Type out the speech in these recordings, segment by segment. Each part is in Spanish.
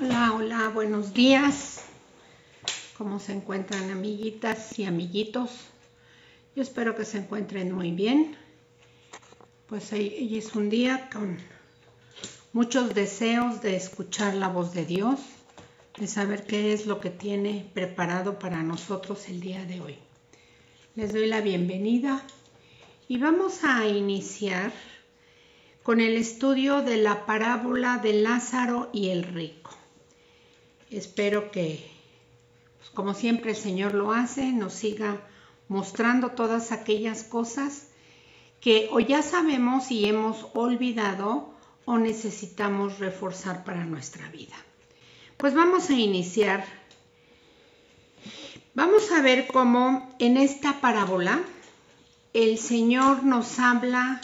Hola, hola, buenos días. ¿Cómo se encuentran, amiguitas y amiguitos? Yo espero que se encuentren muy bien. Pues hoy es un día con muchos deseos de escuchar la voz de Dios, de saber qué es lo que tiene preparado para nosotros el día de hoy. Les doy la bienvenida y vamos a iniciar con el estudio de la parábola de Lázaro y el rico. Espero que, como siempre el Señor lo hace, nos siga mostrando todas aquellas cosas que o ya sabemos y hemos olvidado o necesitamos reforzar para nuestra vida. Pues vamos a iniciar. Vamos a ver cómo en esta parábola el Señor nos habla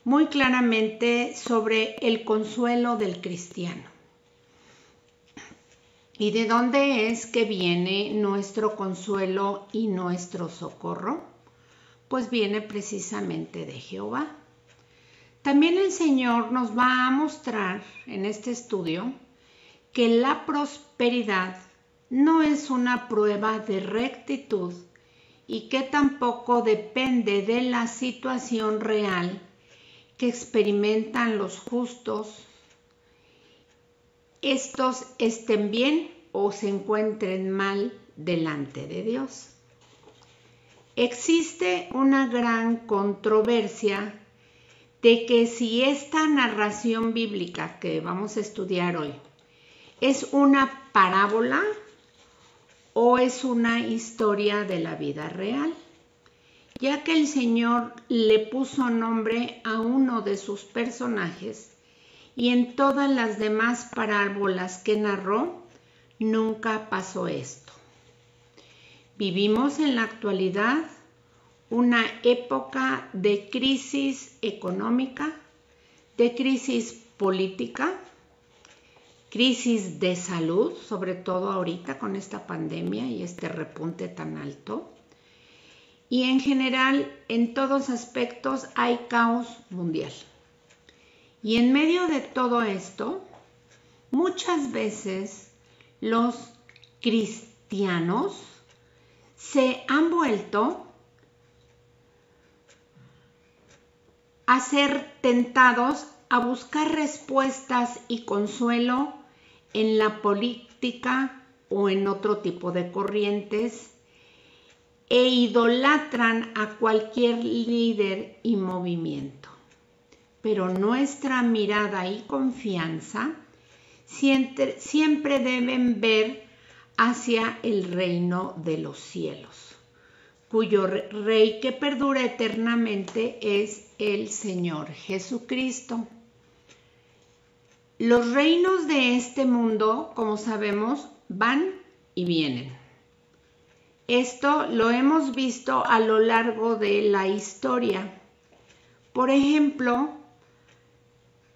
muy claramente sobre el consuelo del cristiano. ¿Y de dónde es que viene nuestro consuelo y nuestro socorro? Pues viene precisamente de Jehová. También el Señor nos va a mostrar en este estudio que la prosperidad no es una prueba de rectitud y que tampoco depende de la situación real que experimentan los justos, estos estén bien o se encuentren mal delante de Dios. Existe una gran controversia de que si esta narración bíblica que vamos a estudiar hoy es una parábola o es una historia de la vida real, ya que el Señor le puso nombre a uno de sus personajes y en todas las demás parábolas que narró nunca pasó esto. Vivimos en la actualidad una época de crisis económica, de crisis política, crisis de salud, sobre todo ahorita con esta pandemia y este repunte tan alto. Y en general, en todos aspectos hay caos mundial. Y en medio de todo esto, muchas veces los cristianos se han vuelto a ser tentados a buscar respuestas y consuelo en la política o en otro tipo de corrientes e idolatran a cualquier líder y movimiento. Pero nuestra mirada y confianza siempre deben ver hacia el reino de los cielos, cuyo rey que perdura eternamente es el Señor Jesucristo. Los reinos de este mundo, como sabemos, van y vienen. Esto lo hemos visto a lo largo de la historia. Por ejemplo,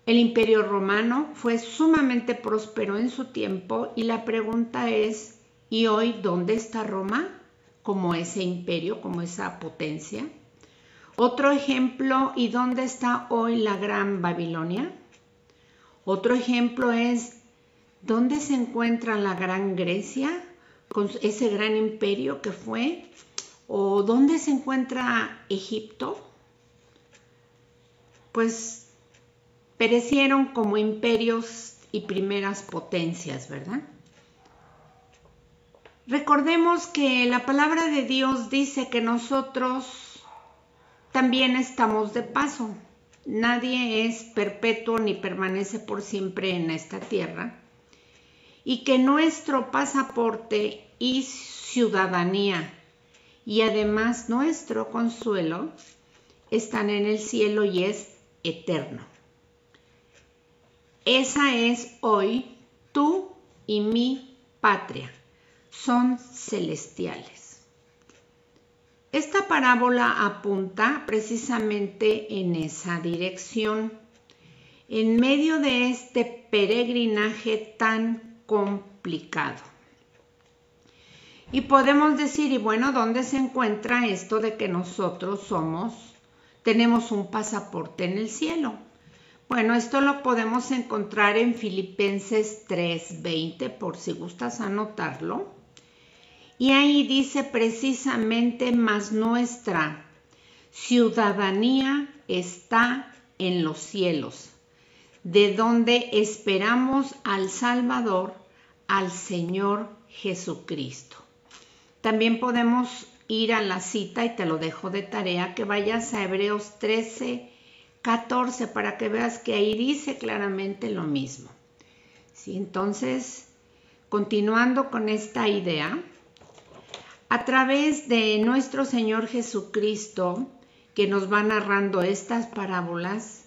el Imperio Romano fue sumamente próspero en su tiempo y la pregunta es, ¿y hoy dónde está Roma? Como ese imperio, como esa potencia. Otro ejemplo, ¿y dónde está hoy la Gran Babilonia? Otro ejemplo es, ¿dónde se encuentra la Gran Grecia con ese gran imperio que fue? ¿O dónde se encuentra Egipto? Pues perecieron como imperios y primeras potencias, ¿verdad? Recordemos que la palabra de Dios dice que nosotros también estamos de paso. Nadie es perpetuo ni permanece por siempre en esta tierra. Y que nuestro pasaporte y ciudadanía y además nuestro consuelo están en el cielo y es eterno. Esa es hoy tú y mi patria. Son celestiales. Esta parábola apunta precisamente en esa dirección, en medio de este peregrinaje tan complicado. Y podemos decir, y bueno, ¿dónde se encuentra esto de que nosotros tenemos un pasaporte en el cielo? Bueno, esto lo podemos encontrar en Filipenses 3:20, por si gustas anotarlo. Y ahí dice precisamente: mas nuestra ciudadanía está en los cielos, de donde esperamos al Salvador, al Señor Jesucristo. También podemos ir a la cita, y te lo dejo de tarea, que vayas a Hebreos 13:14 para que veas que ahí dice claramente lo mismo. ¿Sí? Entonces, continuando con esta idea, a través de nuestro Señor Jesucristo, que nos va narrando estas parábolas,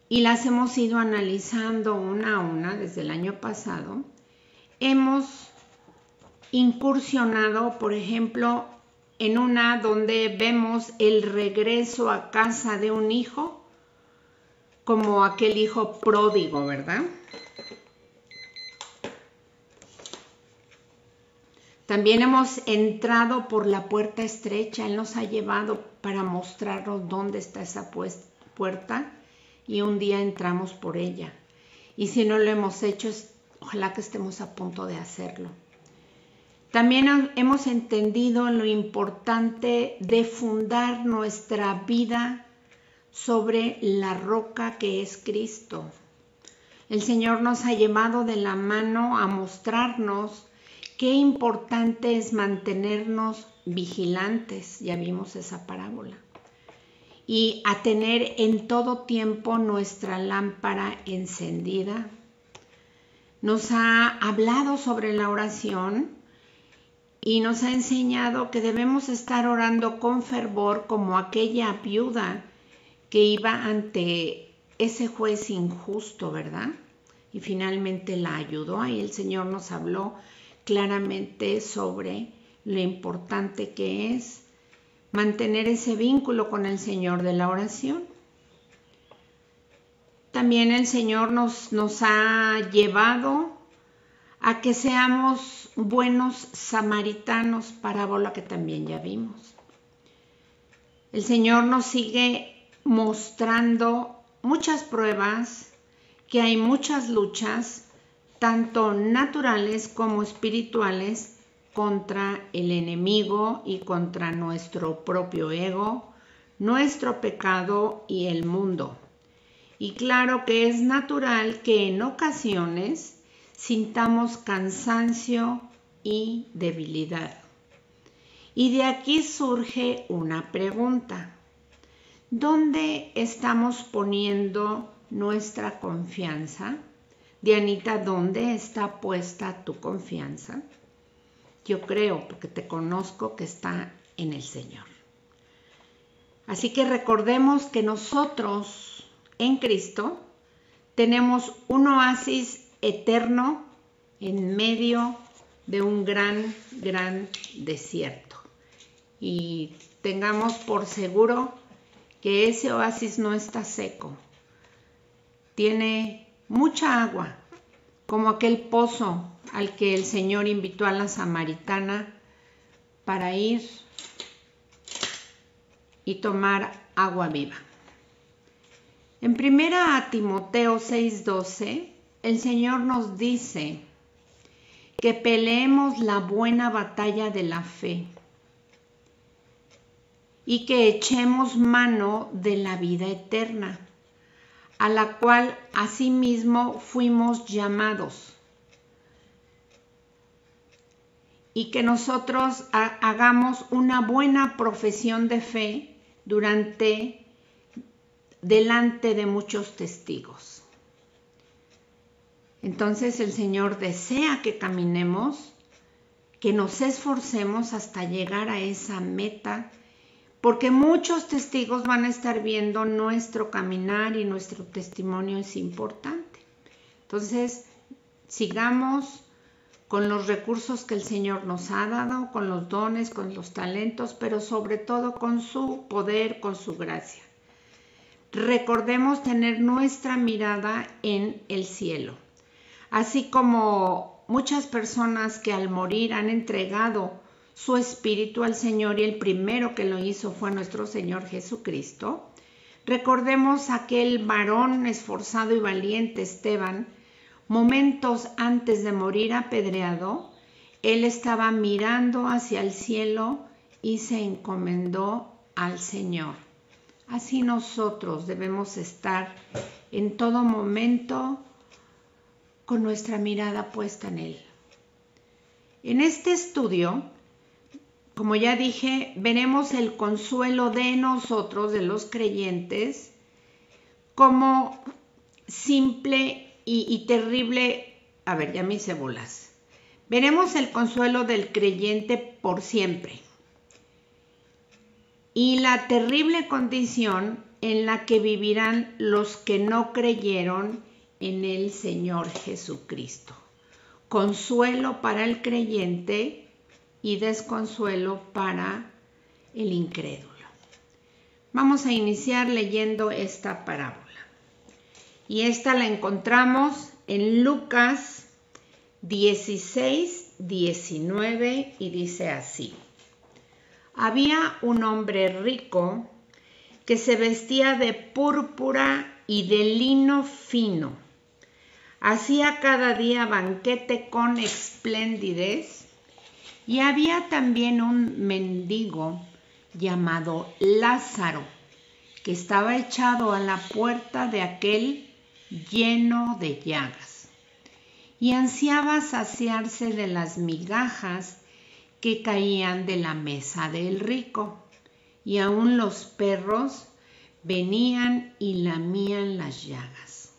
y las hemos ido analizando una a una desde el año pasado, hemos incursionado, por ejemplo, en una donde vemos el regreso a casa de un hijo, como aquel hijo pródigo, ¿verdad? También hemos entrado por la puerta estrecha. Él nos ha llevado para mostrarnos dónde está esa puerta, y un día entramos por ella. Y si no lo hemos hecho, ojalá que estemos a punto de hacerlo. También hemos entendido lo importante de fundar nuestra vida sobre la roca que es Cristo. El Señor nos ha llevado de la mano a mostrarnos qué importante es mantenernos vigilantes, ya vimos esa parábola, y a tener en todo tiempo nuestra lámpara encendida. Nos ha hablado sobre la oración y nos ha enseñado que debemos estar orando con fervor, como aquella viuda que iba ante ese juez injusto, ¿verdad? Y finalmente la ayudó. Y el Señor nos habló claramente sobre lo importante que es mantener ese vínculo con el Señor de la oración. También el Señor nos ha llevado a que seamos buenos samaritanos, parábola que también ya vimos. El Señor nos sigue mostrando muchas pruebas, que hay muchas luchas, tanto naturales como espirituales, contra el enemigo y contra nuestro propio ego, nuestro pecado y el mundo. Y claro que es natural que en ocasiones sintamos cansancio y debilidad. Y de aquí surge una pregunta: ¿dónde estamos poniendo nuestra confianza? Dianita, ¿dónde está puesta tu confianza? Yo creo, porque te conozco, que está en el Señor. Así que recordemos que nosotros en Cristo tenemos un oasis eterno en medio de un gran desierto. Y tengamos por seguro que ese oasis no está seco. Tiene mucha agua, como aquel pozo al que el Señor invitó a la samaritana para ir y tomar agua viva. En 1 Timoteo 6:12, el Señor nos dice que peleemos la buena batalla de la fe y que echemos mano de la vida eterna, a la cual asimismo fuimos llamados, y que nosotros hagamos una buena profesión de fe delante de muchos testigos. Entonces el Señor desea que caminemos, que nos esforcemos hasta llegar a esa meta, porque muchos testigos van a estar viendo nuestro caminar y nuestro testimonio es importante. Entonces, sigamos con los recursos que el Señor nos ha dado, con los dones, con los talentos, pero sobre todo con su poder, con su gracia. Recordemos tener nuestra mirada en el cielo. Así como muchas personas que al morir han entregado su espíritu al Señor, y el primero que lo hizo fue nuestro Señor Jesucristo, Recordemos aquel varón esforzado y valiente Esteban. Momentos antes de morir apedreado, él estaba mirando hacia el cielo y se encomendó al Señor. Así nosotros debemos estar en todo momento con nuestra mirada puesta en Él. En este estudio, como ya dije, veremos el consuelo de nosotros, de los creyentes, como simple y terrible. A ver, ya me hice bolas. Veremos el consuelo del creyente por siempre y la terrible condición en la que vivirán los que no creyeron en el Señor Jesucristo. Consuelo para el creyente y desconsuelo para el incrédulo. Vamos a iniciar leyendo esta parábola. Y esta la encontramos en Lucas 16, 19 y dice así. Había un hombre rico que se vestía de púrpura y de lino fino. Hacía cada día banquete con esplendidez, y había también un mendigo llamado Lázaro, que estaba echado a la puerta de aquel lleno de llagas, y ansiaba saciarse de las migajas que caían de la mesa del rico, y aun los perros venían y lamían las llagas.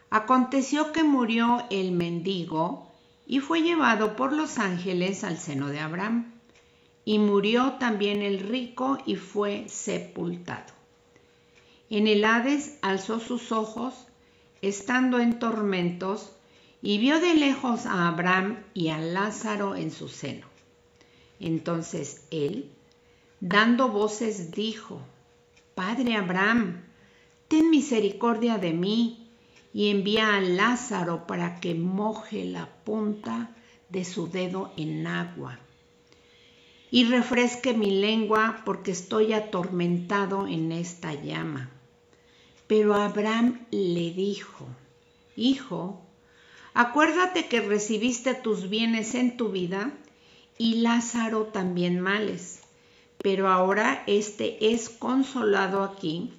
Aconteció que murió el mendigo y fue llevado por los ángeles al seno de Abraham. Y murió también el rico y fue sepultado. En el Hades alzó sus ojos, estando en tormentos, y vio de lejos a Abraham y a Lázaro en su seno. Entonces él, dando voces, dijo: Padre Abraham, ten misericordia de mí, y envía a Lázaro para que moje la punta de su dedo en agua y refresque mi lengua, porque estoy atormentado en esta llama. Pero Abraham le dijo: Hijo, acuérdate que recibiste tus bienes en tu vida y Lázaro también males, pero ahora éste es consolado aquí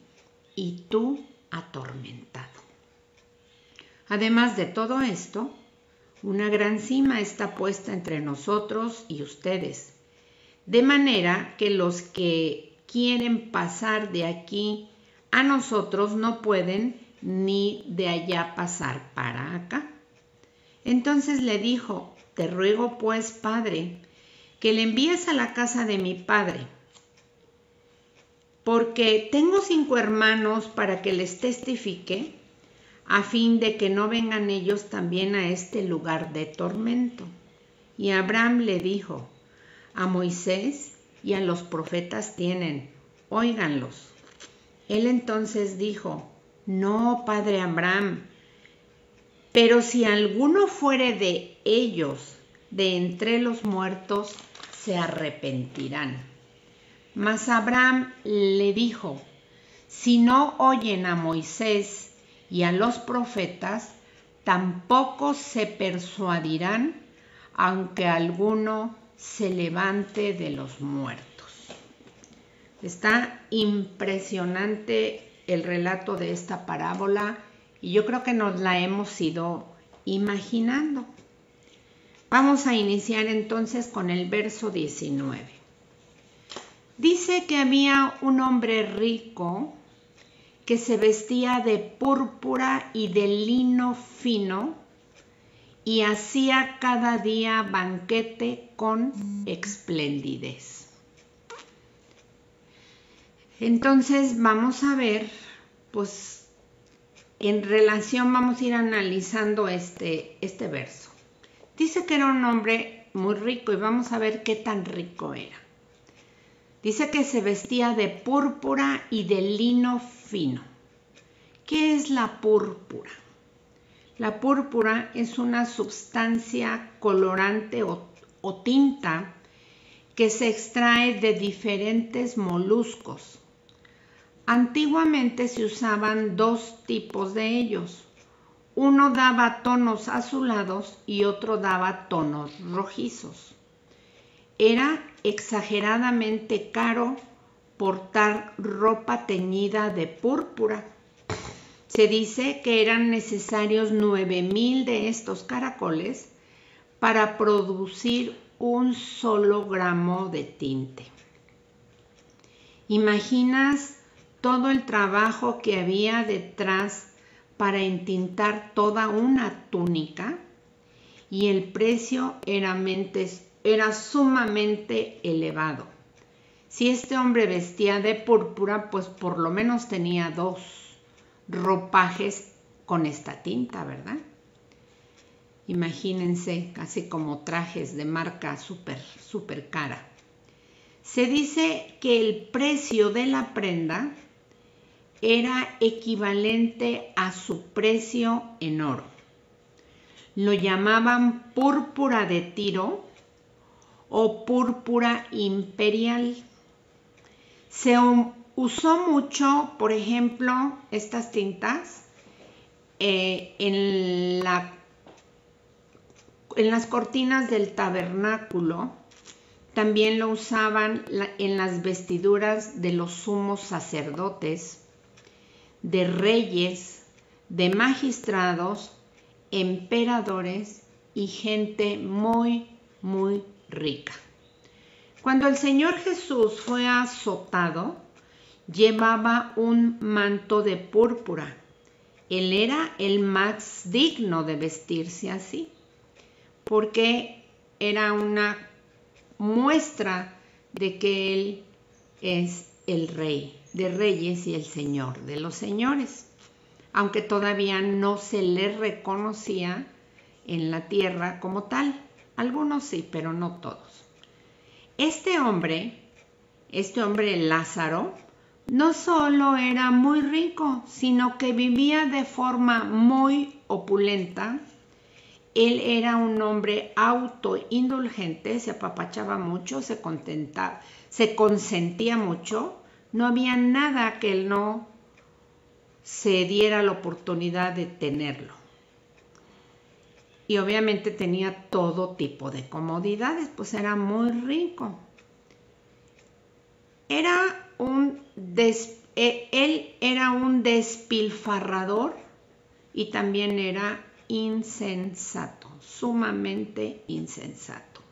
y tú atormentado. Además de todo esto, una gran cima está puesta entre nosotros y ustedes, de manera que los que quieren pasar de aquí a nosotros no pueden, ni de allá pasar para acá. Entonces le dijo: Te ruego pues, Padre, que le envíes a la casa de mi padre, porque tengo 5 hermanos, para que les testifique, a fin de que no vengan ellos también a este lugar de tormento. Y Abraham le dijo: A Moisés y a los profetas tienen, óiganlos. Él entonces dijo: No, padre Abraham, pero si alguno fuere de ellos de entre los muertos, se arrepentirán. Mas Abraham le dijo: Si no oyen a Moisés y a los profetas, tampoco se persuadirán, aunque alguno se levante de los muertos. Está impresionante el relato de esta parábola y yo creo que nos la hemos ido imaginando. Vamos a iniciar entonces con el verso 19. Dice que había un hombre rico que se vestía de púrpura y de lino fino y hacía cada día banquete con esplendidez. Entonces vamos a ver, pues en relación vamos a ir analizando este verso. Dice que era un hombre muy rico y vamos a ver qué tan rico era. Dice que se vestía de púrpura y de lino fino. ¿Qué es la púrpura? La púrpura es una sustancia colorante o tinta que se extrae de diferentes moluscos. Antiguamente se usaban dos tipos de ellos. Uno daba tonos azulados y otro daba tonos rojizos. Era exageradamente caro portar ropa teñida de púrpura. Se dice que eran necesarios 9,000 de estos caracoles para producir un solo gramo de tinte. ¿Imaginas todo el trabajo que había detrás para entintar toda una túnica? Y el precio era sumamente elevado. Si este hombre vestía de púrpura, pues por lo menos tenía 2 ropajes con esta tinta, ¿verdad? Imagínense, casi como trajes de marca súper cara. Se dice que el precio de la prenda era equivalente a su precio en oro. Lo llamaban púrpura de Tiro o púrpura imperial. Se usó mucho, por ejemplo, estas tintas en las cortinas del tabernáculo. También lo usaban en las vestiduras de los sumos sacerdotes, de reyes, de magistrados, emperadores y gente muy, muy rica. Cuando el Señor Jesús fue azotado, llevaba un manto de púrpura. Él era el más digno de vestirse así, porque era una muestra de que Él es el Rey de Reyes y el Señor de los Señores, aunque todavía no se le reconocía en la tierra como tal. Algunos sí, pero no todos. Este hombre Lázaro, no solo era muy rico, sino que vivía de forma muy opulenta. Él era un hombre autoindulgente, se apapachaba mucho, se consentía mucho. No había nada que él no se diera la oportunidad de tenerlo. Y obviamente tenía todo tipo de comodidades, pues era muy rico. Él era un despilfarrador y también era insensato, sumamente insensato.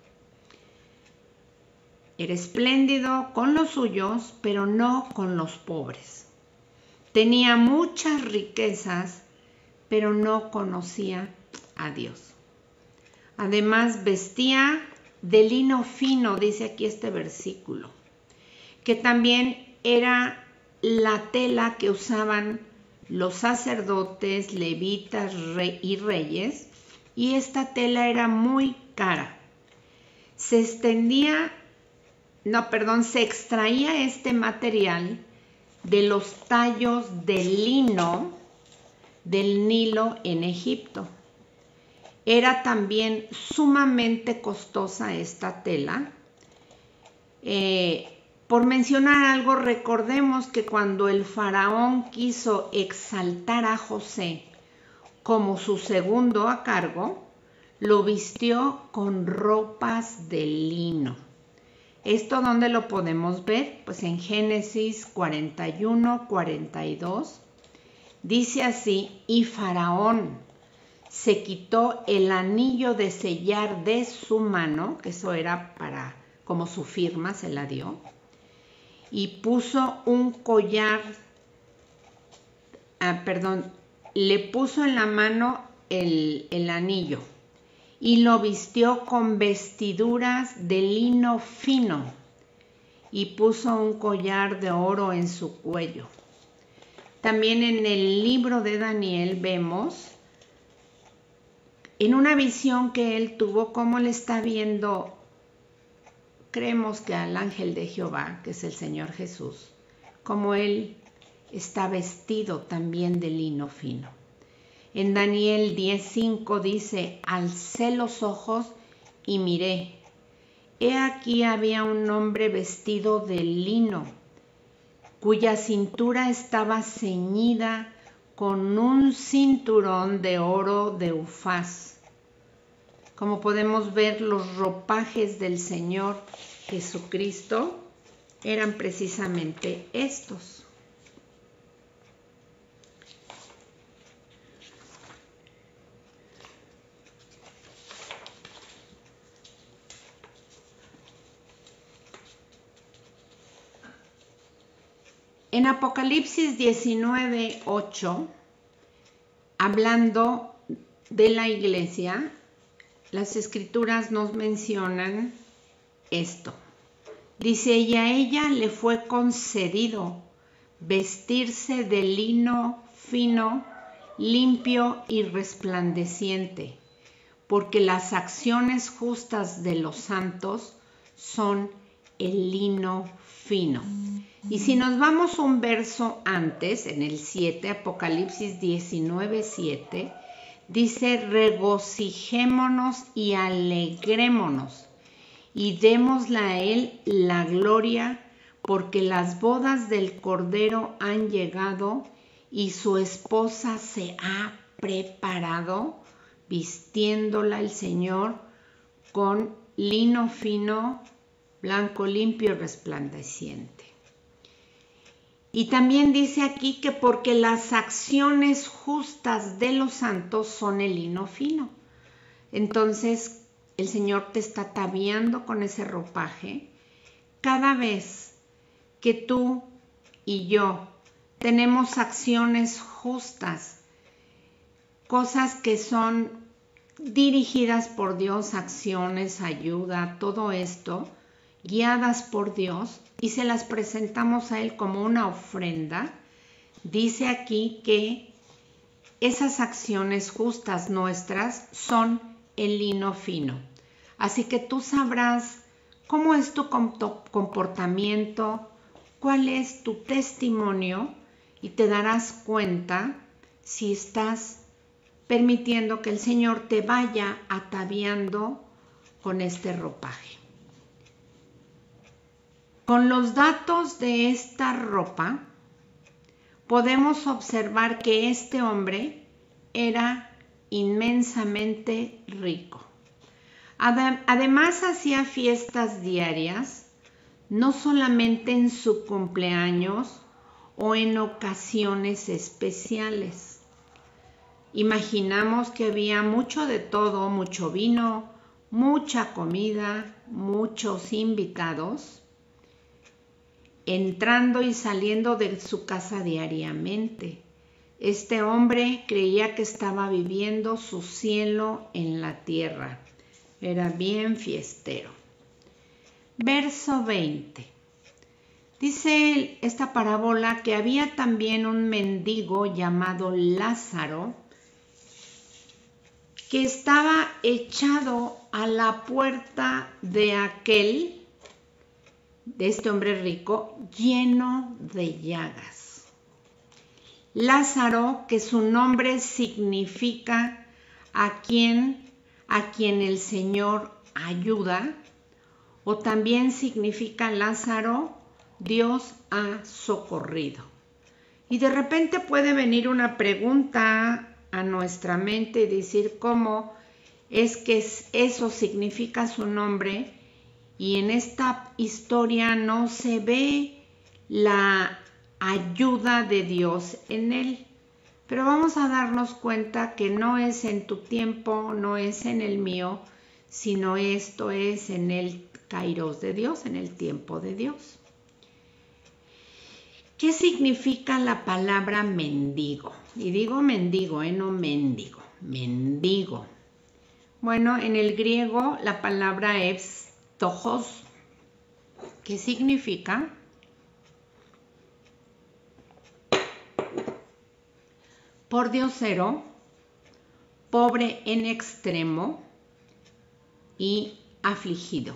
Era espléndido con los suyos, pero no con los pobres. Tenía muchas riquezas, pero no conocía a Dios. Además, vestía de lino fino, dice aquí este versículo, que también era la tela que usaban los sacerdotes, levitas y reyes, y esta tela era muy cara. Se extraía este material de los tallos de lino del Nilo en Egipto. Era también sumamente costosa esta tela. Por mencionar algo, recordemos que cuando el faraón quiso exaltar a José como su segundo a cargo, lo vistió con ropas de lino. ¿Esto dónde lo podemos ver? Pues en Génesis 41, 42. Dice así: y Faraón se quitó el anillo de sellar de su mano, que eso era como su firma, se la dio, y puso un collar, le puso en la mano el anillo y lo vistió con vestiduras de lino fino y puso un collar de oro en su cuello. También en el libro de Daniel vemos en una visión que él tuvo cómo le está viendo, creemos que al ángel de Jehová, que es el Señor Jesús, como él está vestido también de lino fino. En Daniel 10:5 dice: alcé los ojos y miré. He aquí había un hombre vestido de lino, cuya cintura estaba ceñida con un cinturón de oro de Ufaz. Como podemos ver, los ropajes del Señor Jesucristo eran precisamente estos. En Apocalipsis 19:8, hablando de la iglesia, las escrituras nos mencionan esto. Dice, y a ella le fue concedido vestirse de lino fino, limpio y resplandeciente, porque las acciones justas de los santos son el lino fino. Y si nos vamos un verso antes, en el 7, Apocalipsis 19:7, dice, regocijémonos y alegrémonos y démosle a él la gloria, porque las bodas del Cordero han llegado y su esposa se ha preparado, vistiéndola el Señor con lino fino, blanco, limpio y resplandeciente. Y también dice aquí que porque las acciones justas de los santos son el lino fino. Entonces el Señor te está ataviando con ese ropaje. Cada vez que tú y yo tenemos acciones justas, cosas que son dirigidas por Dios, acciones, ayuda, todo esto, guiadas por Dios, y se las presentamos a Él como una ofrenda, dice aquí que esas acciones justas nuestras son el lino fino. Así que tú sabrás cómo es tu comportamiento, cuál es tu testimonio, y te darás cuenta si estás permitiendo que el Señor te vaya ataviando con este ropaje. Con los datos de esta ropa, podemos observar que este hombre era inmensamente rico. Además, hacía fiestas diarias, no solamente en su cumpleaños o en ocasiones especiales. Imaginamos que había mucho de todo, mucho vino, mucha comida, muchos invitados, entrando y saliendo de su casa diariamente. Este hombre creía que estaba viviendo su cielo en la tierra. Era bien fiestero. Verso 20. Dice esta parábola que había también un mendigo llamado Lázaro que estaba echado a la puerta de este hombre rico, lleno de llagas. Lázaro, que su nombre significa a quien el Señor ayuda, o también significa Lázaro, Dios ha socorrido. Y de repente puede venir una pregunta a nuestra mente y decir, ¿cómo es que eso significa su nombre? Y en esta historia no se ve la ayuda de Dios en él. Pero vamos a darnos cuenta que no es en tu tiempo, no es en el mío, sino esto es en el kairos de Dios, en el tiempo de Dios. ¿Qué significa la palabra mendigo? Y digo mendigo, no mendigo, mendigo. Bueno, en el griego la palabra es tojos, que significa pordiosero, pobre en extremo y afligido.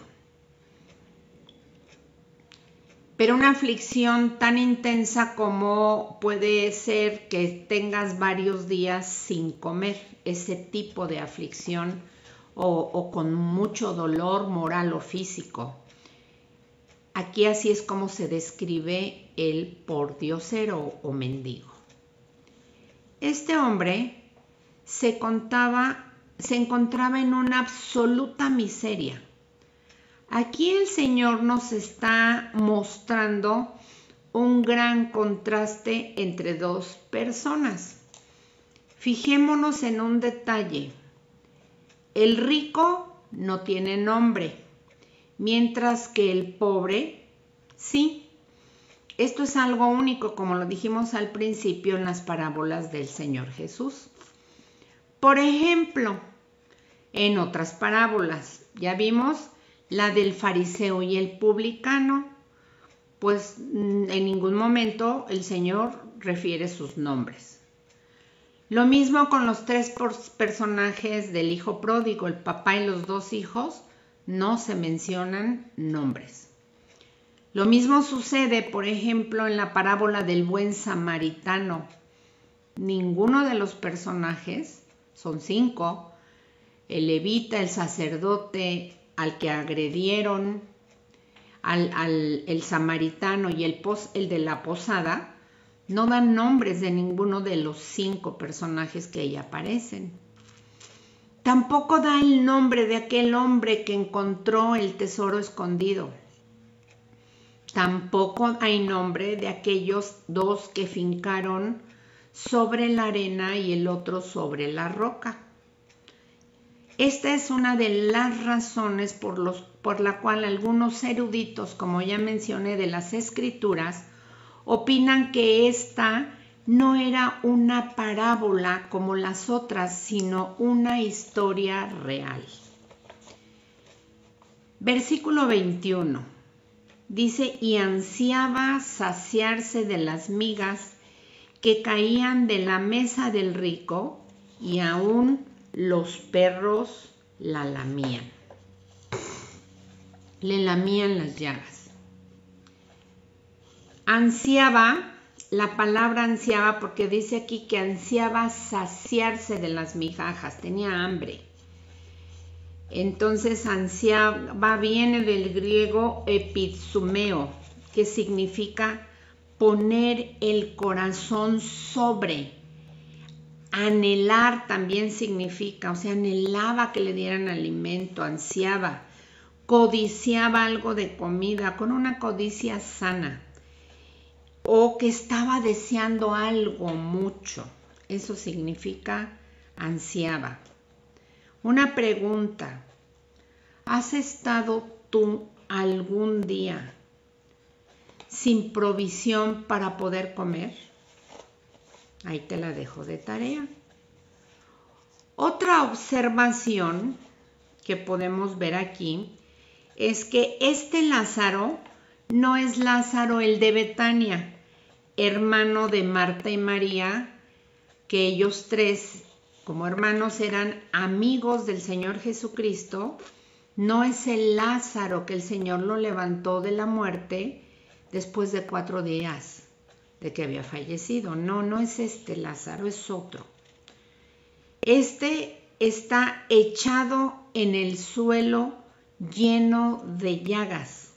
Pero una aflicción tan intensa como puede ser que tengas varios días sin comer, ese tipo de aflicción, o con mucho dolor moral o físico. Aquí así es como se describe el pordiosero o mendigo. Este hombre se encontraba en una absoluta miseria. Aquí el Señor nos está mostrando un gran contraste entre dos personas. Fijémonos en un detalle. El rico no tiene nombre, mientras que el pobre sí. Esto es algo único, como lo dijimos al principio en las parábolas del Señor Jesús. Por ejemplo, en otras parábolas, ya vimos la del fariseo y el publicano, pues en ningún momento el Señor refiere sus nombres. Lo mismo con los tres personajes del hijo pródigo, el papá y los dos hijos, no se mencionan nombres. Lo mismo sucede, por ejemplo, en la parábola del buen samaritano. Ninguno de los personajes, son 5, el levita, el sacerdote, al que agredieron, el samaritano y el de la posada, no dan nombres de ninguno de los 5 personajes que ahí aparecen. Tampoco da el nombre de aquel hombre que encontró el tesoro escondido. Tampoco hay nombre de aquellos 2 que fincaron sobre la arena y el otro sobre la roca. Esta es una de las razones por la cual algunos eruditos, como ya mencioné, de las Escrituras, opinan que esta no era una parábola como las otras, sino una historia real. Versículo 21. Dice, y ansiaba saciarse de las migas que caían de la mesa del rico, y aún los perros la lamían. Le lamían las llagas. Ansiaba, la palabra ansiaba, porque dice aquí que ansiaba saciarse de las migajas, tenía hambre. Entonces ansiaba viene del griego epizumeo, que significa poner el corazón sobre. Anhelar también significa, o sea, anhelaba que le dieran alimento, ansiaba, codiciaba algo de comida con una codicia sana, o que estaba deseando algo mucho. Eso significa ansiaba. Una pregunta, ¿has estado tú algún día sin provisión para poder comer? Ahí te la dejo de tarea. Otra observación que podemos ver aquí es que este Lázaro no es Lázaro el de Betania, hermano de Marta y María, que ellos 3 como hermanos eran amigos del Señor Jesucristo. No es el Lázaro que el Señor lo levantó de la muerte después de 4 días de que había fallecido. No es este Lázaro, es otro. Este está echado en el suelo lleno de llagas,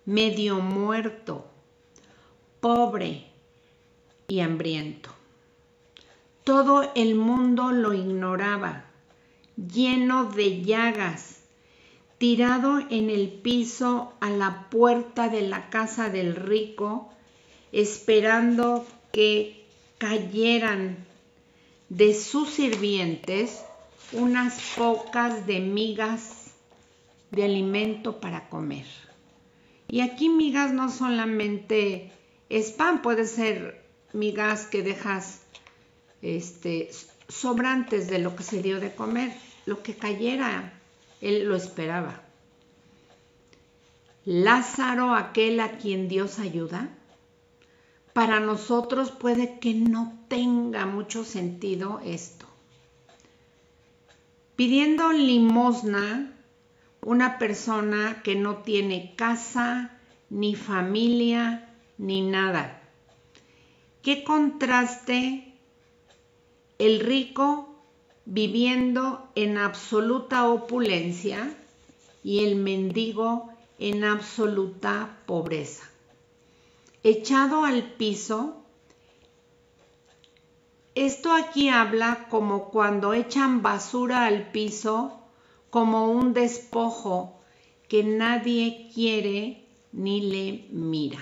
medio muerto, pobre y hambriento. Todo el mundo lo ignoraba, lleno de llagas, tirado en el piso a la puerta de la casa del rico, esperando que cayeran de sus sirvientes unas pocas de migas de alimento para comer. Y aquí migas no solamente es pan, puede ser migas que dejas sobrantes de lo que se dio de comer, lo que cayera, él lo esperaba. Lázaro, aquel a quien Dios ayuda, para nosotros puede que no tenga mucho sentido esto. Pidiendo limosna, una persona que no tiene casa, ni familia, ni nada. ¿Qué contraste? El rico viviendo en absoluta opulencia y el mendigo en absoluta pobreza. echado al piso. Esto aquí habla como cuando echan basura al piso, como un despojo que nadie quiere ni le mira.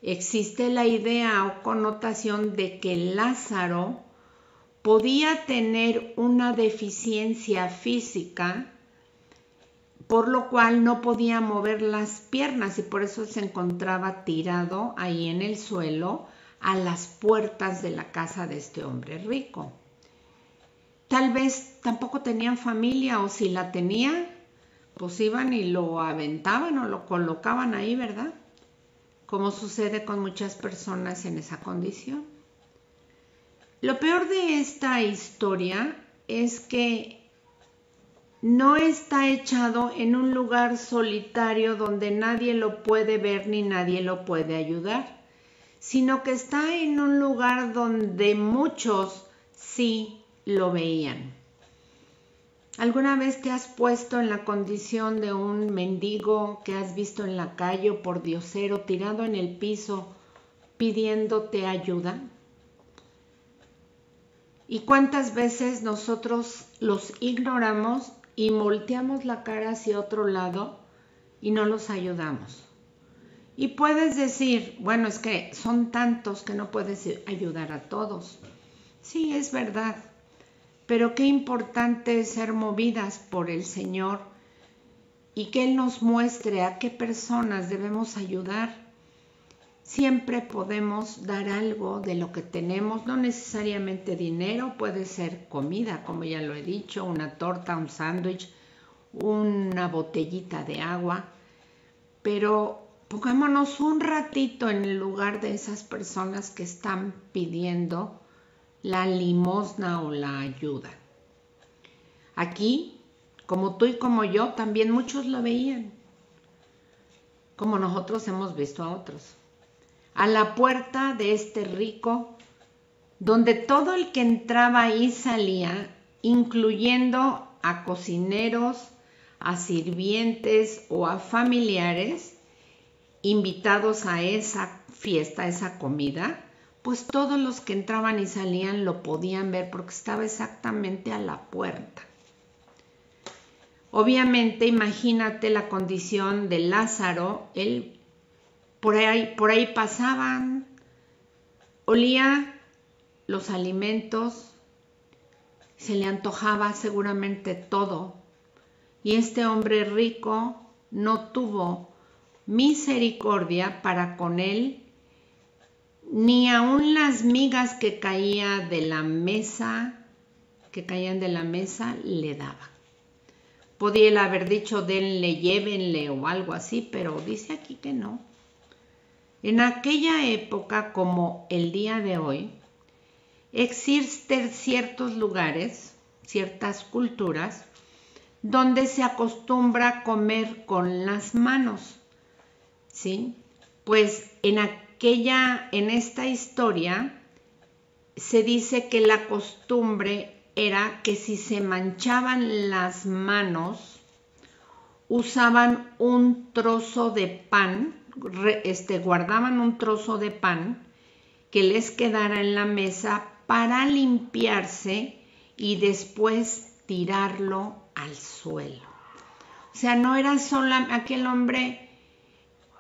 Existe la idea o connotación de que Lázaro podía tener una deficiencia física, por lo cual no podía mover las piernas y por eso se encontraba tirado ahí en el suelo a las puertas de la casa de este hombre rico. Tal vez tampoco tenían familia, o si la tenían, pues iban y lo aventaban o lo colocaban ahí, ¿verdad? Como sucede con muchas personas en esa condición. Lo peor de esta historia es que no está echado en un lugar solitario donde nadie lo puede ver ni nadie lo puede ayudar, sino que está en un lugar donde muchos sí lo veían. ¿Alguna vez te has puesto en la condición de un mendigo que has visto en la calle o pordiosero tirado en el piso pidiéndote ayuda? ¿Y cuántas veces nosotros los ignoramos y volteamos la cara hacia otro lado y no los ayudamos? Y puedes decir, bueno, es que son tantos que no puedes ayudar a todos. Sí, es verdad, pero qué importante es ser movidas por el Señor y que Él nos muestre a qué personas debemos ayudar. Siempre podemos dar algo de lo que tenemos, no necesariamente dinero, puede ser comida, como ya lo he dicho, una torta, un sándwich, una botellita de agua, pero pongámonos un ratito en el lugar de esas personas que están pidiendo la limosna o la ayuda. Aquí, como tú y como yo, también muchos lo veían, como nosotros hemos visto a otros. A la puerta de este rico, donde todo el que entraba y salía, incluyendo a cocineros, a sirvientes o a familiares invitados a esa fiesta, a esa comida, pues todos los que entraban y salían lo podían ver porque estaba exactamente a la puerta. Obviamente, imagínate la condición de Lázaro, él por ahí pasaban, olía los alimentos, se le antojaba seguramente todo, y este hombre rico no tuvo misericordia para con él, ni aun las migas que caían de la mesa le daba. Podía él haber dicho denle, llévenle o algo así, pero dice aquí que no. En aquella época, como el día de hoy, existen ciertos lugares, ciertas culturas, donde se acostumbra a comer con las manos, ¿sí? Pues en esta historia se dice que la costumbre era que si se manchaban las manos, usaban un trozo de pan, guardaban un trozo de pan que les quedara en la mesa para limpiarse y después tirarlo al suelo. O sea, no era solo aquel hombre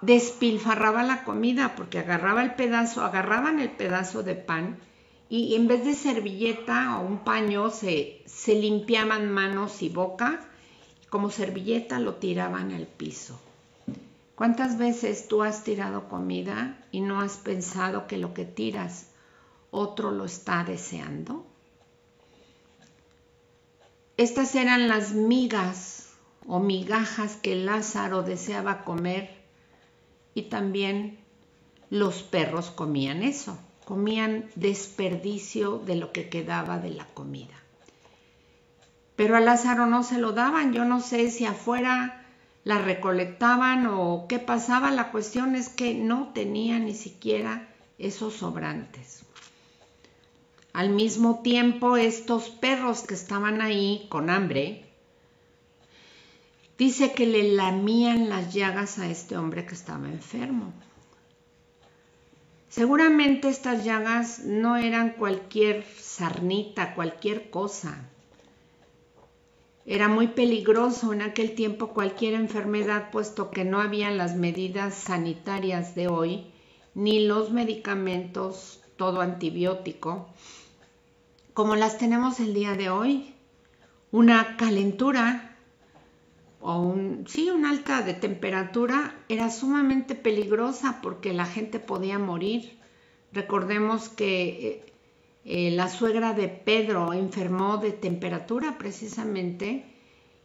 despilfarraba la comida porque agarraban el pedazo de pan y en vez de servilleta o un paño se limpiaban manos y boca, como servilleta lo tiraban al piso. ¿Cuántas veces tú has tirado comida y no has pensado que lo que tiras otro lo está deseando? Estas eran las migas o migajas que Lázaro deseaba comer y también los perros comían eso, comían desperdicio de lo que quedaba de la comida. Pero a Lázaro no se lo daban, yo no sé si afuera la recolectaban o qué pasaba, la cuestión es que no tenía ni siquiera esos sobrantes. Al mismo tiempo, estos perros que estaban ahí con hambre, dice que le lamían las llagas a este hombre que estaba enfermo. Seguramente estas llagas no eran cualquier sarnita, cualquier cosa. Era muy peligroso en aquel tiempo cualquier enfermedad, puesto que no habían las medidas sanitarias de hoy, ni los medicamentos, todo antibiótico, como las tenemos el día de hoy. Una calentura o una alta de temperatura era sumamente peligrosa porque la gente podía morir. Recordemos que la suegra de Pedro enfermó de temperatura precisamente,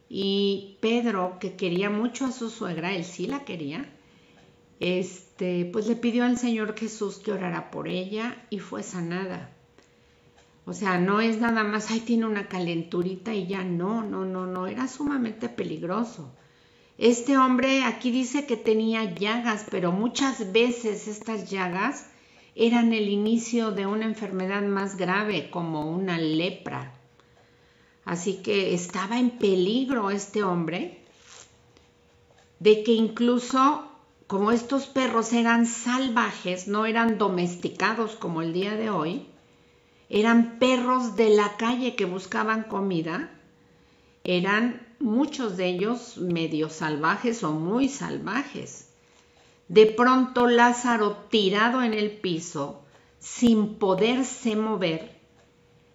y Pedro, que quería mucho a su suegra, él sí la quería, pues le pidió al Señor Jesús que orara por ella y fue sanada. O sea, no es nada más, ay, tiene una calenturita y ya, no, era sumamente peligroso. Este hombre aquí dice que tenía llagas, pero muchas veces estas llagas eran el inicio de una enfermedad más grave, como una lepra. Así que estaba en peligro este hombre de que incluso, como estos perros eran salvajes, no eran domesticados como el día de hoy, eran perros de la calle que buscaban comida, eran muchos de ellos medio salvajes o muy salvajes. De pronto Lázaro, tirado en el piso, sin poderse mover,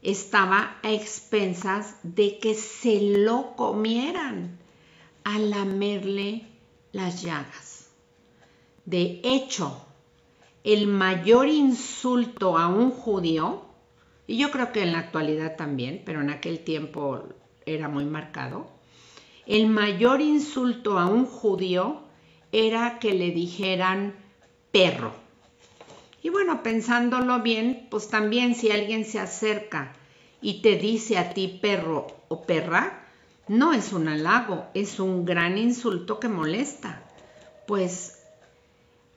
estaba a expensas de que se lo comieran al lamerle las llagas. De hecho, el mayor insulto a un judío, y yo creo que en la actualidad también, pero en aquel tiempo era muy marcado, el mayor insulto a un judío era que le dijeran perro. Y bueno, pensándolo bien, pues también si alguien se acerca y te dice a ti perro o perra, no es un halago, es un gran insulto que molesta. Pues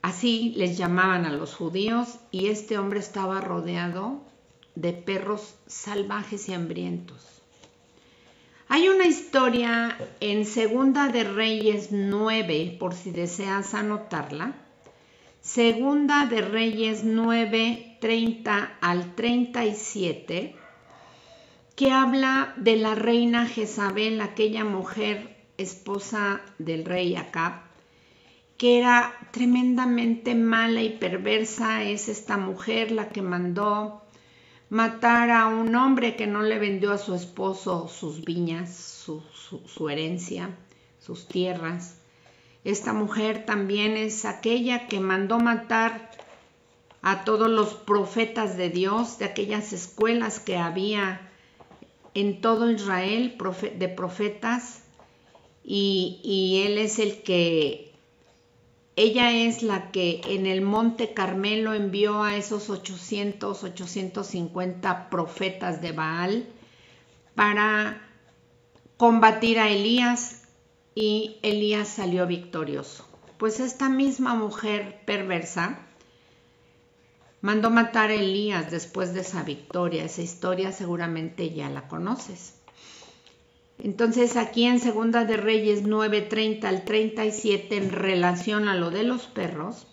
así les llamaban a los judíos, y este hombre estaba rodeado de perros salvajes y hambrientos. Hay una historia en Segunda de Reyes 9, por si deseas anotarla. Segunda de Reyes 9, 30 al 37, que habla de la reina Jezabel, aquella mujer esposa del rey Acab, que era tremendamente mala y perversa. Es esta mujer la que mandó matar a un hombre que no le vendió a su esposo sus viñas, su herencia, sus tierras. Esta mujer también es aquella que mandó matar a todos los profetas de Dios, de aquellas escuelas que había en todo Israel de profetas, y ella es la que en el Monte Carmelo envió a esos 850 profetas de Baal para combatir a Elías, y Elías salió victorioso. Pues esta misma mujer perversa mandó matar a Elías después de esa victoria. Esa historia seguramente ya la conoces. Entonces aquí en Segunda de Reyes 9, 30 al 37, en relación a lo de los perros,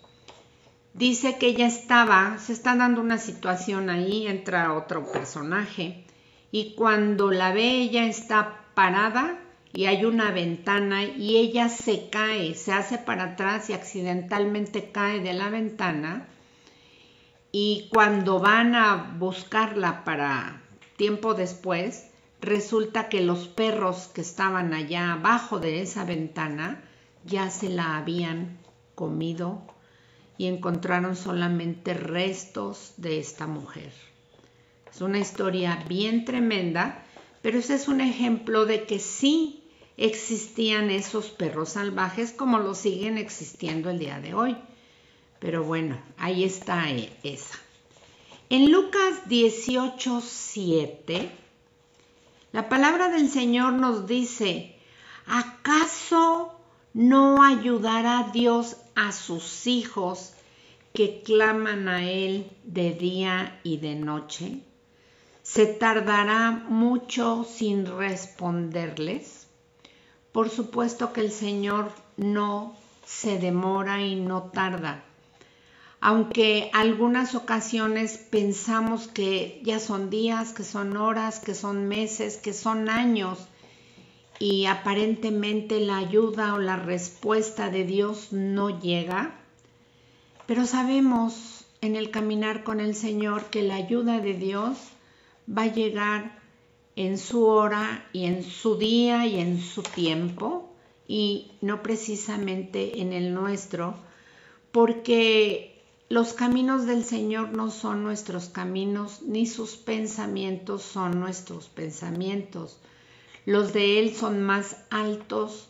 dice que ella se está dando una situación ahí, entra otro personaje, y cuando la ve, ella está parada y hay una ventana, y ella se cae, se hace para atrás y accidentalmente cae de la ventana, y cuando van a buscarla para tiempo después, resulta que los perros que estaban allá abajo de esa ventana ya se la habían comido y encontraron solamente restos de esta mujer. Es una historia bien tremenda, pero ese es un ejemplo de que sí existían esos perros salvajes como lo siguen existiendo el día de hoy. Pero bueno, ahí está esa. En Lucas 18:7, la palabra del Señor nos dice: ¿acaso no ayudará Dios a sus hijos que claman a Él de día y de noche? ¿Se tardará mucho sin responderles? Por supuesto que el Señor no se demora y no tarda. aunque algunas ocasiones pensamos que ya son días, que son horas, que son meses, que son años, y aparentemente la ayuda o la respuesta de Dios no llega, pero sabemos en el caminar con el Señor que la ayuda de Dios va a llegar en su hora y en su día y en su tiempo, y no precisamente en el nuestro, porque los caminos del Señor no son nuestros caminos, ni sus pensamientos son nuestros pensamientos. Los de Él son más altos,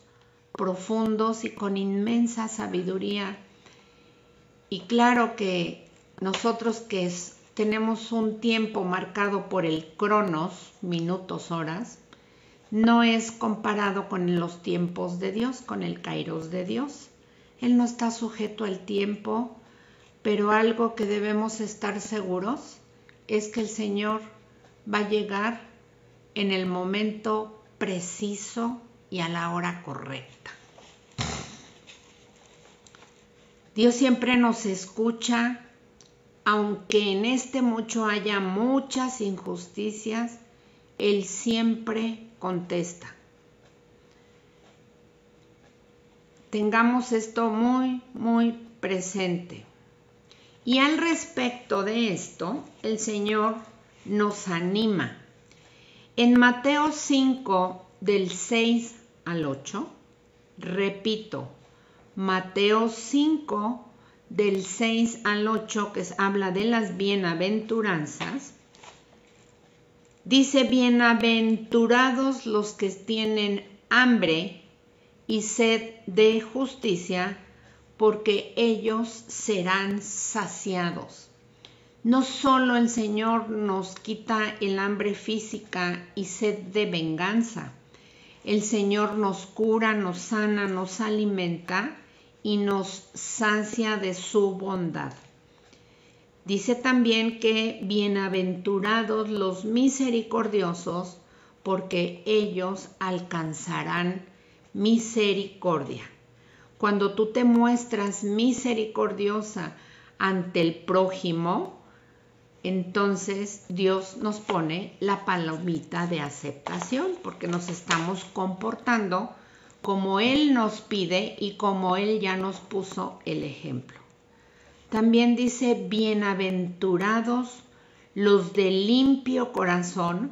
profundos y con inmensa sabiduría. Y claro que nosotros que tenemos un tiempo marcado por el cronos, minutos, horas, no es comparado con los tiempos de Dios, con el kairos de Dios. Él no está sujeto al tiempo, pero algo que debemos estar seguros es que el Señor va a llegar en el momento preciso y a la hora correcta. Dios siempre nos escucha, aunque en este mucho haya muchas injusticias, Él siempre contesta. Tengamos esto muy, muy presente. Y al respecto de esto, el Señor nos anima. En Mateo 5, del 6 al 8, repito, Mateo 5, del 6 al 8, que habla de las bienaventuranzas, dice: bienaventurados los que tienen hambre y sed de justicia, porque ellos serán saciados. No solo el Señor nos quita el hambre física y sed de venganza, el Señor nos cura, nos sana, nos alimenta y nos sacia de su bondad. Dice también que bienaventurados los misericordiosos, porque ellos alcanzarán misericordia. Cuando tú te muestras misericordiosa ante el prójimo, entonces Dios nos pone la palomita de aceptación, porque nos estamos comportando como Él nos pide y como Él ya nos puso el ejemplo. También dice: bienaventurados los de limpio corazón,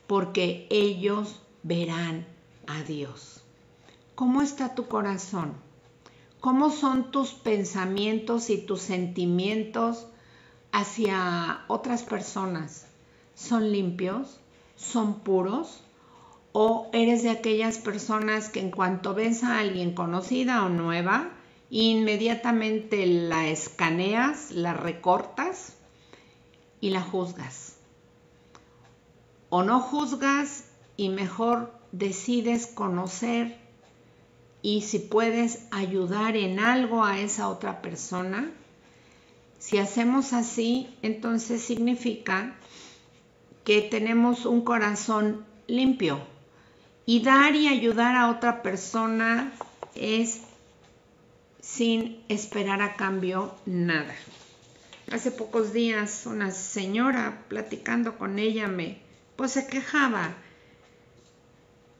porque ellos verán a Dios. ¿Cómo está tu corazón? ¿Cómo son tus pensamientos y tus sentimientos hacia otras personas? ¿Son limpios? ¿Son puros? ¿O eres de aquellas personas que en cuanto ves a alguien conocida o nueva, inmediatamente la escaneas, la recortas y la juzgas? ¿O no juzgas y mejor decides conocer y si puedes ayudar en algo a esa otra persona? Si hacemos así, entonces significa que tenemos un corazón limpio. Y dar y ayudar a otra persona es sin esperar a cambio nada. Hace pocos días una señora, platicando con ella, pues se quejaba.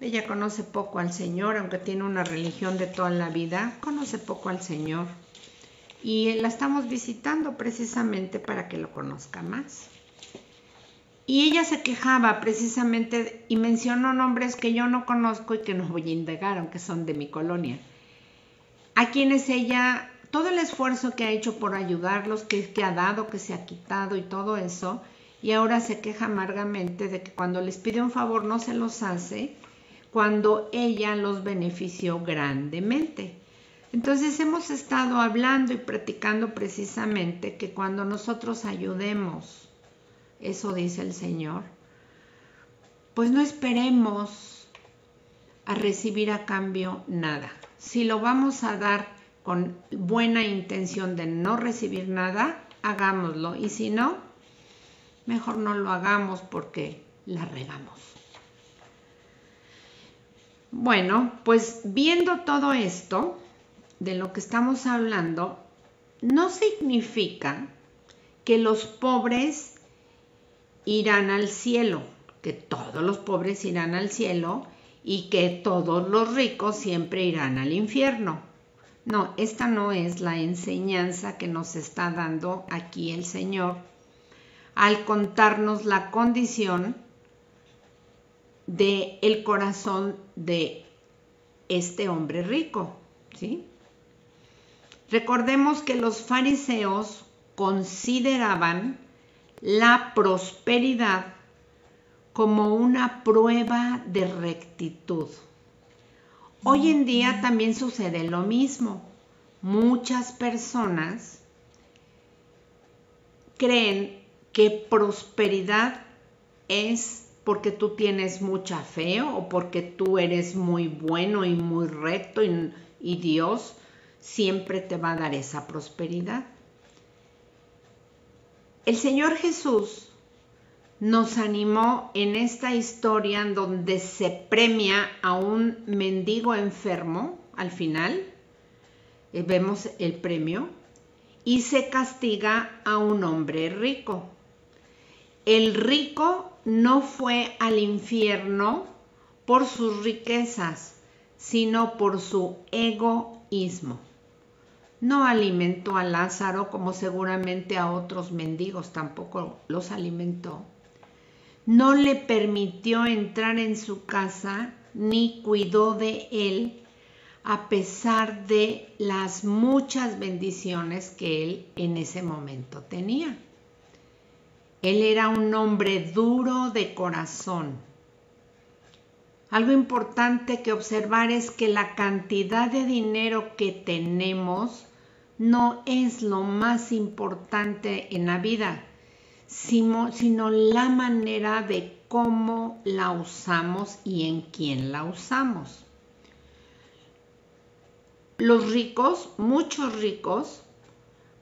Ella conoce poco al Señor, aunque tiene una religión de toda la vida, conoce poco al Señor. Y la estamos visitando precisamente para que lo conozca más. Y ella se quejaba precisamente y mencionó nombres que yo no conozco y que no voy a indagar, aunque son de mi colonia, a quienes ella, todo el esfuerzo que ha hecho por ayudarlos, que ha dado, que se ha quitado y todo eso, y ahora se queja amargamente de que cuando les pide un favor no se los hace, cuando ella los benefició grandemente. Entonces hemos estado hablando y practicando precisamente que cuando nosotros ayudemos, eso dice el Señor, pues no esperemos a recibir a cambio nada. Si lo vamos a dar con buena intención de no recibir nada, hagámoslo. Y si no, mejor no lo hagamos porque la regamos. Bueno, pues viendo todo esto de lo que estamos hablando, no significa que los pobres irán al cielo, que todos los pobres irán al cielo y que todos los ricos siempre irán al infierno. No, esta no es la enseñanza que nos está dando aquí el Señor al contarnos la condición del corazón de este hombre rico, ¿sí? Recordemos que los fariseos consideraban la prosperidad como una prueba de rectitud. Hoy en día también sucede lo mismo. Muchas personas creen que prosperidad es porque tú tienes mucha fe o porque tú eres muy bueno y muy recto y Dios siempre te va a dar esa prosperidad. El Señor Jesús nos animó en esta historia en donde se premia a un mendigo enfermo al final, vemos el premio, y se castiga a un hombre rico. El rico no fue al infierno por sus riquezas, sino por su egoísmo. No alimentó a Lázaro como seguramente a otros mendigos tampoco los alimentó. No le permitió entrar en su casa ni cuidó de él a pesar de las muchas bendiciones que él en ese momento tenía. Él era un hombre duro de corazón. Algo importante que observar es que la cantidad de dinero que tenemos no es lo más importante en la vida, sino la manera de cómo la usamos y en quién la usamos. Los ricos, muchos ricos,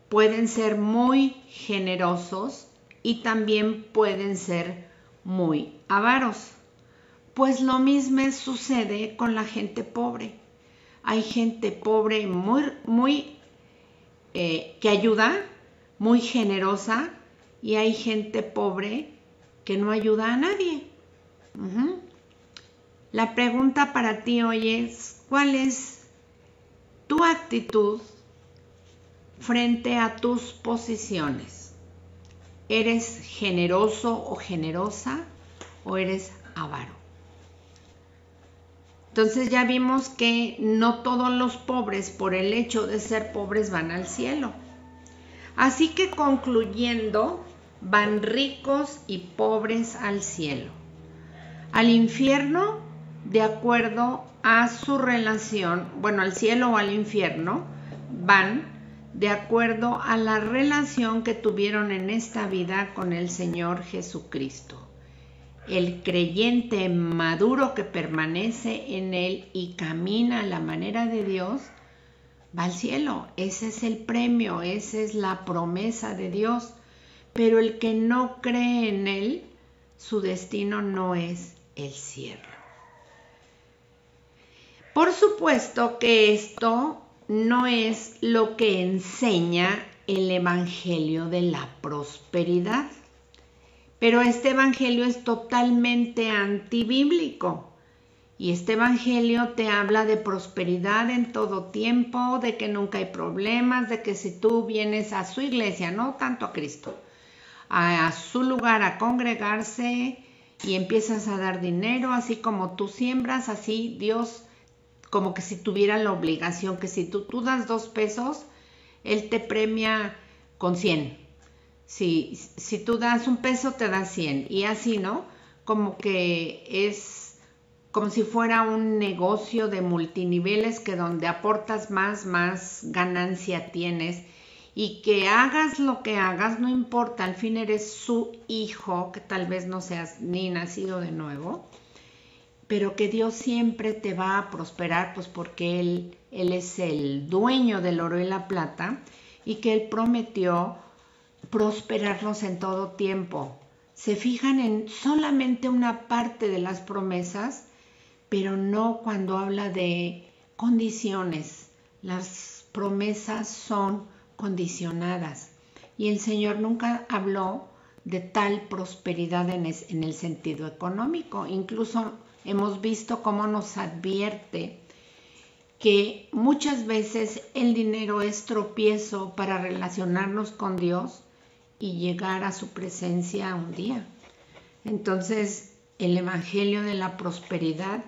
pueden ser muy generosos y también pueden ser muy avaros. Pues lo mismo sucede con la gente pobre. Hay gente pobre muy que ayuda, muy generosa, y hay gente pobre que no ayuda a nadie. La pregunta para ti hoy es, ¿cuál es tu actitud frente a tus posiciones? ¿Eres generoso o generosa o eres avaro? Entonces ya vimos que no todos los pobres por el hecho de ser pobres van al cielo. Así que concluyendo, van ricos y pobres al cielo. Al infierno, de acuerdo a su relación, al cielo o al infierno, van de acuerdo a la relación que tuvieron en esta vida con el Señor Jesucristo. El creyente maduro que permanece en Él y camina a la manera de Dios, va al cielo. Ese es el premio, esa es la promesa de Dios. Pero el que no cree en Él, su destino no es el cielo. Por supuesto que esto no es lo que enseña el Evangelio de la prosperidad. Pero este evangelio es totalmente antibíblico. Y este evangelio te habla de prosperidad en todo tiempo, de que nunca hay problemas, de que si tú vienes a su iglesia, no tanto a Cristo, a su lugar a congregarse y empiezas a dar dinero, así como tú siembras, así Dios como que si tuviera la obligación, que si tú das 2 pesos, Él te premia con 100. Si tú das 1 peso, te da 100. Y así, ¿no? Como que es como si fuera un negocio de multiniveles que donde aportas más ganancia tienes. Y que hagas lo que hagas, no importa, al fin eres su hijo, que tal vez no seas ni nacido de nuevo, pero que Dios siempre te va a prosperar, pues porque Él es el dueño del oro y la plata, y que Él prometió prosperarnos en todo tiempo. Se fijan en solamente una parte de las promesas, pero no cuando habla de condiciones. Las promesas son condicionadas. Y el Señor nunca habló de tal prosperidad en el sentido económico. Incluso hemos visto cómo nos advierte que muchas veces el dinero es tropiezo para relacionarnos con Dios y llegar a su presencia un día. Entonces, el evangelio de la prosperidad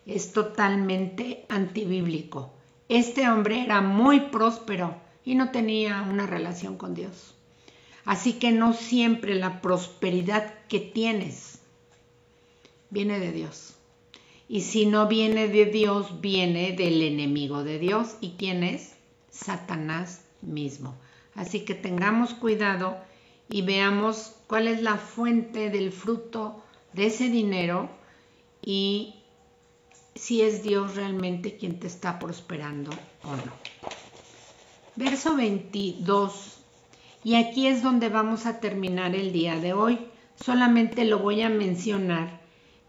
es totalmente antibíblico. Este hombre era muy próspero y no tenía una relación con Dios. Así que no siempre la prosperidad que tienes viene de Dios. Y si no viene de Dios, viene del enemigo de Dios. ¿Y quién es? Satanás mismo. Así que tengamos cuidado y veamos cuál es la fuente del fruto de ese dinero y si es Dios realmente quien te está prosperando o no. Verso 22. Y aquí es donde vamos a terminar el día de hoy. Solamente lo voy a mencionar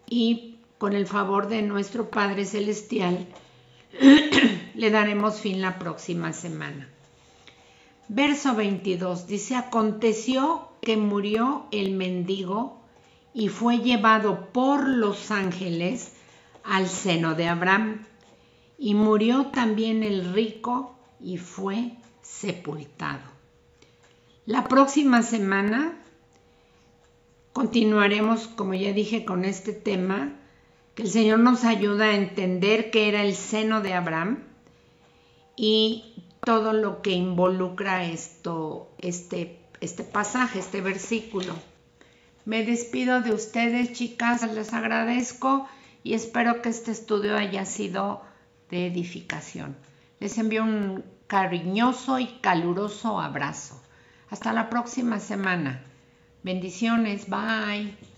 y con el favor de nuestro Padre Celestial le daremos fin la próxima semana. Verso 22 dice: aconteció que murió el mendigo y fue llevado por los ángeles al seno de Abraham. Y murió también el rico y fue sepultado. La próxima semana continuaremos, como ya dije, con este tema, que el Señor nos ayuda a entender qué era el seno de Abraham y todo lo que involucra este pasaje, este versículo. Me despido de ustedes, chicas, les agradezco y espero que este estudio haya sido de edificación. Les envío un cariñoso y caluroso abrazo. Hasta la próxima semana. Bendiciones. Bye.